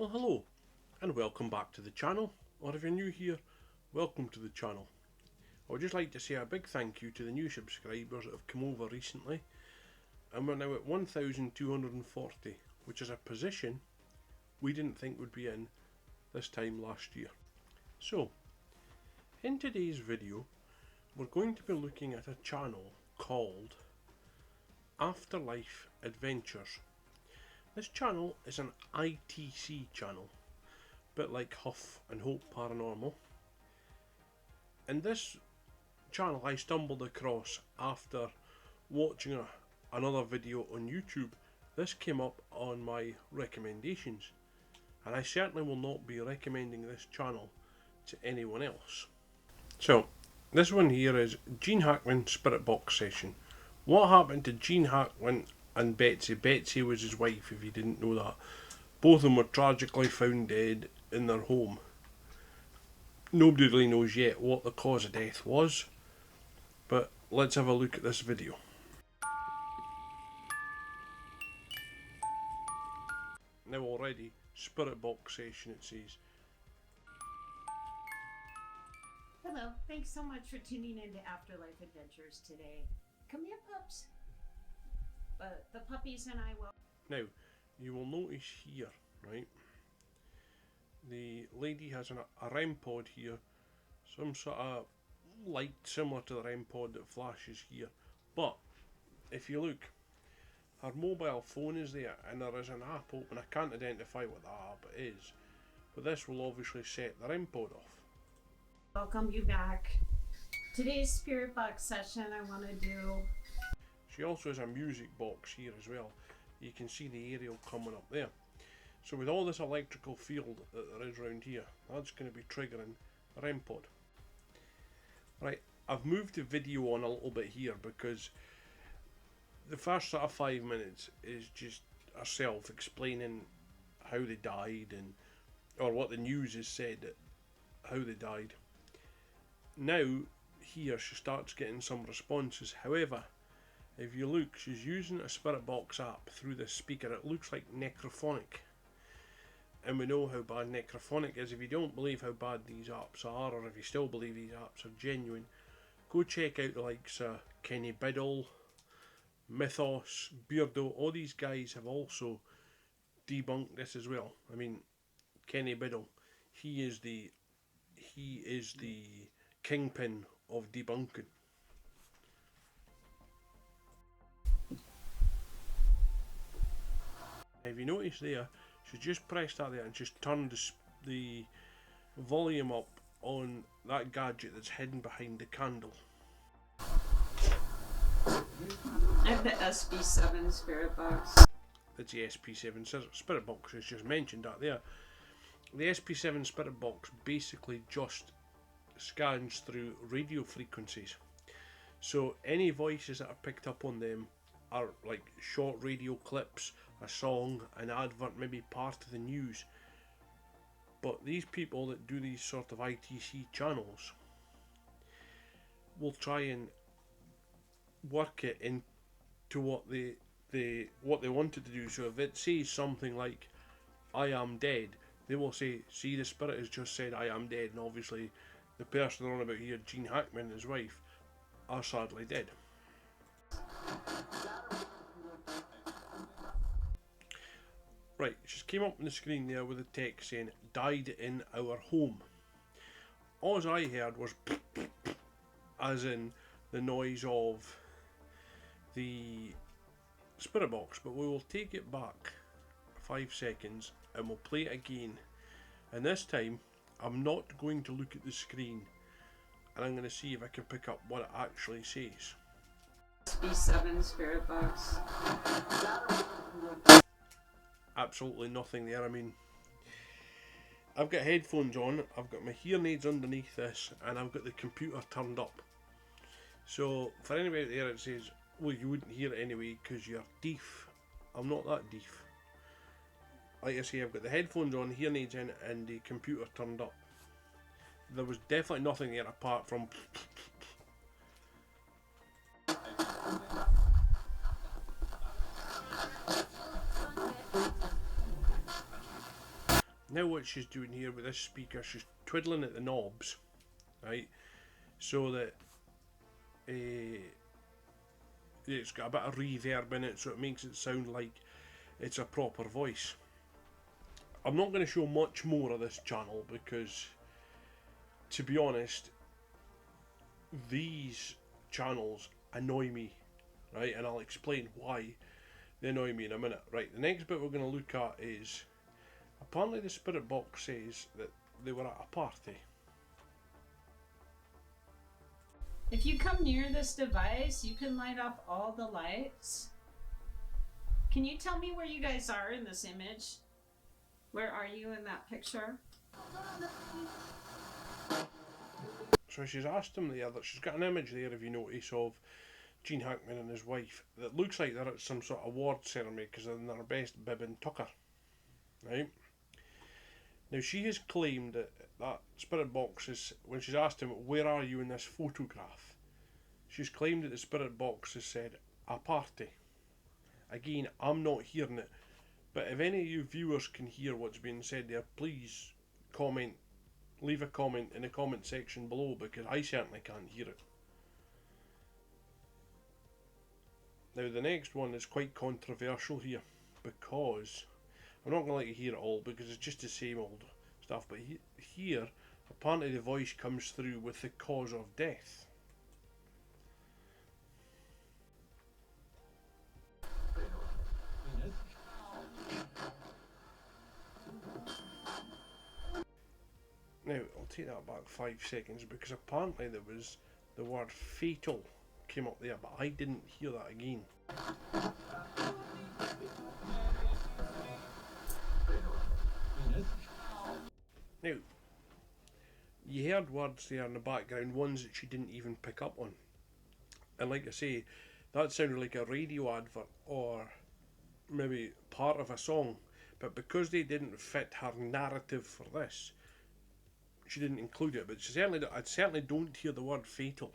Well, hello and welcome back to the channel, or if you're new here, welcome to the channel. I would just like to say a big thank you to the new subscribers that have come over recently, and we're now at 1,240, which is a position we didn't think would be in this time last year. So, in today's video, we're going to be looking at a channel called Afterlife Adventures. This channel is an ITC channel, a bit like Huff and Hope Paranormal. And this channel I stumbled across after watching another video on YouTube. This came up on my recommendations, and I certainly will not be recommending this channel to anyone else. So, this one here is Gene Hackman Spirit Box Session. What happened to Gene Hackman and Betsy? Betsy was his wife, if you didn't know that. Both of them were tragically found dead in their home. Nobody really knows yet what the cause of death was, but let's have a look at this video. Now already, Spirit Box Session it says. Hello, thanks so much for tuning in to Afterlife Adventures today. Come here, pups. But the puppies and I will... Now, you will notice here, right, the lady has a REM pod here, some sort of light similar to the REM pod that flashes here, but if you look, her mobile phone is there and there is an app open. I can't identify what the app is, but this will obviously set the REM pod off. welcome you back. Today's spirit box session I want to do... She also has a music box here as well. You can see the aerial coming up there. So with all this electrical field that there is around here, that's going to be triggering a REM pod. Right, I've moved the video on a little bit here because the first sort of 5 minutes is just herself explaining how they died, and or what the news has said, how they died. Now here she starts getting some responses. However, if you look, she's using a Spirit Box app through this speaker. It looks like Necrophonic, and we know how bad Necrophonic is. If you don't believe how bad these apps are, or if you still believe these apps are genuine, go check out the likes of Kenny Biddle, Mythos, Beardo. All these guys have also debunked this as well. I mean, Kenny Biddle, he is the kingpin of debunking. If you notice there, she just pressed that there and just turned the volume up on that gadget that's hidden behind the candle. I have the SB7 spirit box. That's the SP7 Spirit Box, as just mentioned that there. The SP7 Spirit Box basically just scans through radio frequencies. So any voices that are picked up on them are like short radio clips, a song, an advert, maybe part of the news. But these people that do these sort of ITC channels will try and work it into what they wanted to do. So if it says something like "I am dead," they will say, "See, the spirit has just said I am dead," and obviously the person they're on about here, Gene Hackman and his wife, are sadly dead. Right, she came up on the screen there with a text saying, "Died in our home." All I heard was as in the noise of the Spirit Box, but we will take it back 5 seconds and we'll play it again. And this time, I'm not going to look at the screen, and I'm going to see if I can pick up what it actually says. SB7 spirit box. Absolutely nothing there. I mean, I've got headphones on, I've got my hearing aids underneath this, and I've got the computer turned up. So for anybody out there that says, "Well, you wouldn't hear it anyway because you're deaf," I'm not that deaf. Like I say, I've got the headphones on, hearing aids in, and the computer turned up. There was definitely nothing there apart from Now what she's doing here with this speaker, she's twiddling at the knobs, right, so that it's got a bit of reverb in it, so it makes it sound like it's a proper voice. I'm not going to show much more of this channel because, to be honest, these channels annoy me, right, and I'll explain why they annoy me in a minute. Right, the next bit we're going to look at is, apparently the spirit box says that they were at a party. If you come near this device, you can light off all the lights. Can you tell me where you guys are in this image? Where are you in that picture? So she's asked him there that she's got an image there, if you notice, of Gene Hackman and his wife that looks like they're at some sort of award ceremony because they're in their best bib and tucker, right? Now she has claimed that that spirit box is, when she's asked him where are you in this photograph, she's claimed that the spirit box has said a party. Again, I'm not hearing it, but if any of you viewers can hear what's being said there, please comment, leave a comment in the comment section below, because I certainly can't hear it. Now the next one is quite controversial here, because I'm not going to let you hear it all because it's just the same old stuff, but here apparently the voice comes through with the cause of death. Now I'll take that back 5 seconds because apparently there was the word fatal came up there, but I didn't hear that again. Now, you heard words there in the background, ones that she didn't even pick up on. And like I say, that sounded like a radio advert or maybe part of a song, but because they didn't fit her narrative for this, she didn't include it. But I certainly don't hear the word fatal.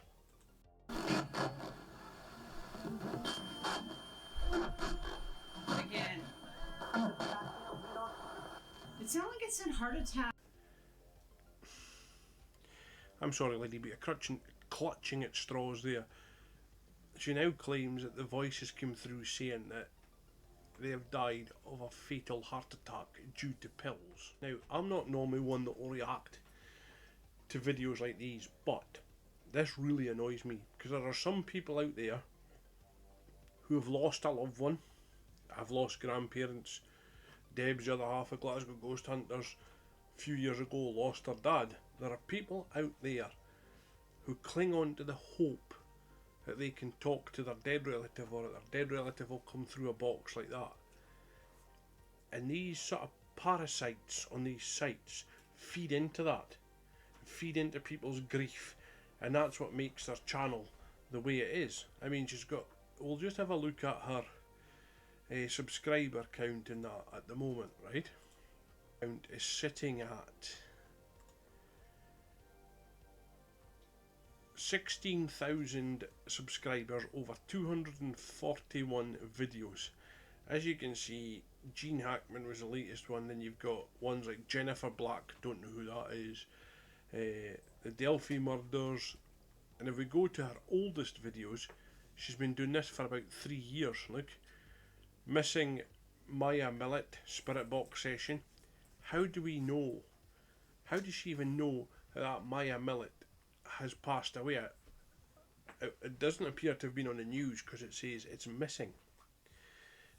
Again. It sounded like it said heart attack. I'm sorry, lady, but you're clutching at straws there. She now claims that the voices came through saying that they have died of a fatal heart attack due to pills. Now, I'm not normally one that will react to videos like these, but this really annoys me because there are some people out there who have lost a loved one. I've lost grandparents. Deb's the other half of Glasgow Ghost Hunters a few years ago lost her dad. There are people out there who cling on to the hope that they can talk to their dead relative, or that their dead relative will come through a box like that. And these sort of parasites on these sites feed into that, feed into people's grief, and that's what makes their channel the way it is. I mean, she's got, we'll just have a look at her subscriber count in that at the moment, right? Count is sitting at 16,000 subscribers, over 241 videos. As you can see, Gene Hackman was the latest one. Then you've got ones like Jennifer Black, don't know who that is, the Delphi murders, and if we go to her oldest videos, she's been doing this for about 3 years. Look, missing Maya Millet spirit box session. How do we know? How does she even know that Maya Millet has passed away? It doesn't appear to have been on the news because it says it's missing.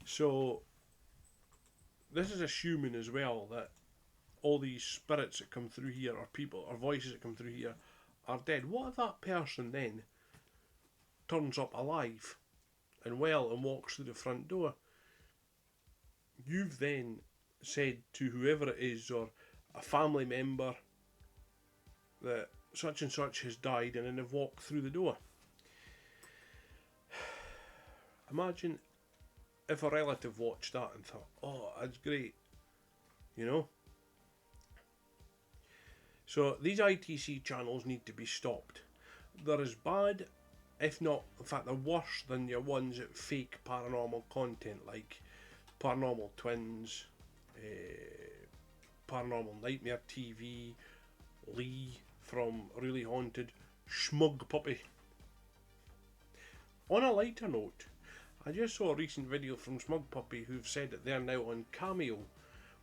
So this is assuming as well that all these spirits that come through here, or people, or voices that come through here, are dead. What if that person then turns up alive and well and walks through the front door? You've then said to whoever it is, or a family member, that such and such has died, and then they've walked through the door. Imagine if a relative watched that and thought, oh, that's great, you know? So these ITC channels need to be stopped. They're as bad, if not, in fact, they're worse than your ones that fake paranormal content, like Paranormal Twins, Paranormal Nightmare TV, Lee from Really Haunted, Smug Puppy. On a lighter note, I just saw a recent video from Smug Puppy who've said that they're now on Cameo,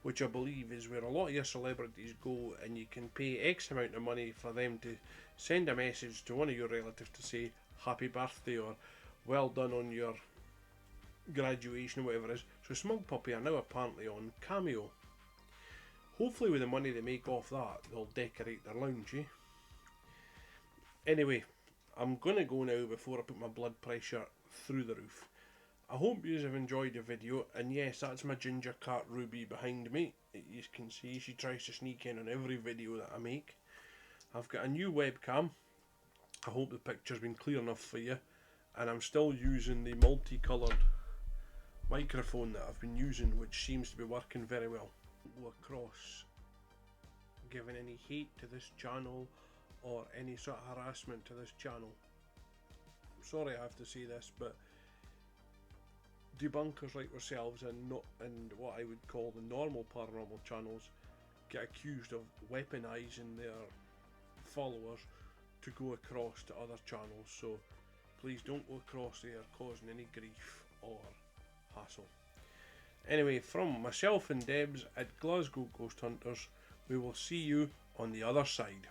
which I believe is where a lot of your celebrities go, and you can pay X amount of money for them to send a message to one of your relatives to say happy birthday or well done on your graduation or whatever it is. So Smug Puppy are now apparently on Cameo. Hopefully with the money they make off that, they'll decorate their lounge, eh? Anyway, I'm going to go now before I put my blood pressure through the roof. I hope you have enjoyed the video, and yes, that's my ginger cat Ruby behind me. You can see she tries to sneak in on every video that I make. I've got a new webcam. I hope the picture's been clear enough for you, and I'm still using the multicoloured microphone that I've been using, which seems to be working very well. Go across giving any hate to this channel or any sort of harassment to this channel. I'm sorry I have to say this, but debunkers like ourselves and what I would call the normal paranormal channels get accused of weaponising their followers to go across to other channels, so please don't go across there causing any grief or hassle. Anyway, from myself and Debs at Glasgow Ghost Hunters, we will see you on the other side.